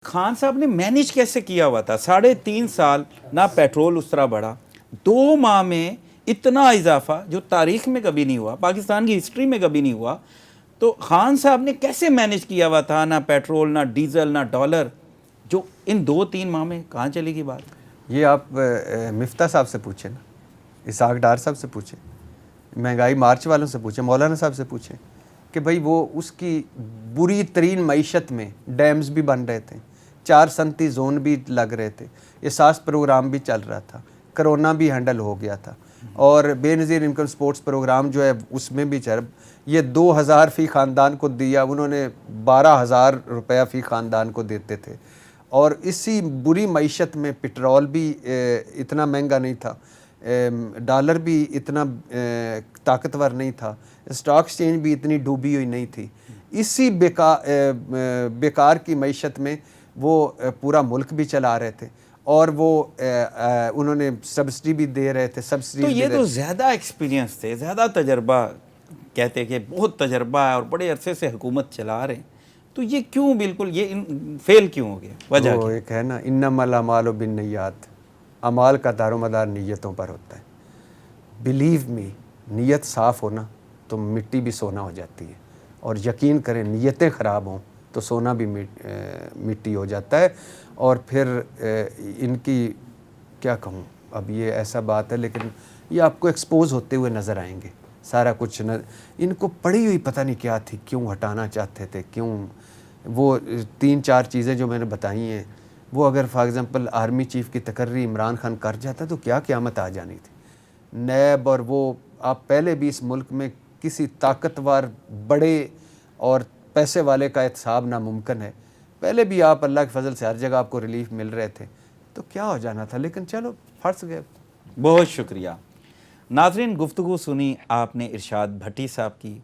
خان صاحب نے مینیج کیسے کیا ہوا تھا؟ 3.5 سال نہ پیٹرول اس طرح بڑھا، 2 ماہ میں اتنا اضافہ جو تاریخ میں کبھی نہیں ہوا، پاکستان کی ہسٹری میں کبھی نہیں ہوا. تو خان صاحب نے کیسے مینیج کیا ہوا تھا؟ نہ پیٹرول، نہ ڈیزل، نہ ڈالر، جو ان 2-3 ماہ میں کہاں چلے گی بات؟ یہ آپ مفتاح صاحب سے پوچھیں نا، اسحاق ڈار صاحب سے پوچھیں، مہنگائی مارچ والوں سے پوچھیں، مولانا صاحب سے پوچھیں کہ بھئی وہ اس کی بری ترین معیشت میں ڈیمز بھی بن رہے تھے، 4 صنعتی زون بھی لگ رہے تھے، احساس پروگرام بھی چل رہا تھا، کرونا بھی ہینڈل ہو گیا تھا، اور بے نظیر انکم سپورٹس پروگرام جو ہے اس میں بھی یہ 2,000 فی خاندان کو دیا، انہوں نے 12,000 روپیہ فی خاندان کو دیتے تھے. اور اسی بری معیشت میں پٹرول بھی اتنا مہنگا نہیں تھا، ڈالر بھی اتنا طاقتور نہیں تھا، اسٹاک ایکسچینج بھی اتنی ڈوبی ہوئی نہیں تھی. اسی بیکار کی معیشت میں وہ پورا ملک بھی چلا رہے تھے، اور وہ انہوں نے سبسڈی بھی دے رہے تھے. تو یہ تو زیادہ ایکسپیرینس تھے، زیادہ تجربہ، کہتے کہ بہت تجربہ ہے اور بڑے عرصے سے حکومت چلا رہے ہیں، تو یہ کیوں بالکل یہ فیل کیوں ہو گیا؟ وجہ وہ کیا؟ ایک ہے نا، انما الاعمال بالنیات، اعمال کا دار و مدار نیتوں پر ہوتا ہے. بلیو می، نیت صاف ہونا تو مٹی بھی سونا ہو جاتی ہے، اور یقین کریں نیتیں خراب ہوں تو سونا بھی مٹی ہو جاتا ہے. اور پھر ان کی کیا کہوں، اب یہ ایسا بات ہے، لیکن یہ آپ کو ایکسپوز ہوتے ہوئے نظر آئیں گے سارا کچھ. ان کو پڑی ہوئی پتہ نہیں کیا تھی، کیوں ہٹانا چاہتے تھے، کیوں وہ 3-4 چیزیں جو میں نے بتائی ہیں، وہ اگر فار ایگزامپل آرمی چیف کی تقرری عمران خان کر جاتا تو کیا قیامت آ جانی تھی. نیب اور وہ، آپ پہلے بھی اس ملک میں کسی طاقتور بڑے اور پیسے والے کا احتساب ناممکن ہے، پہلے بھی آپ اللہ کے فضل سے ہر جگہ آپ کو ریلیف مل رہے تھے، تو کیا ہو جانا تھا. لیکن چلو پھنس گئے. بہت شکریہ ناظرین، گفتگو سنی آپ نے ارشاد بھٹی صاحب کی.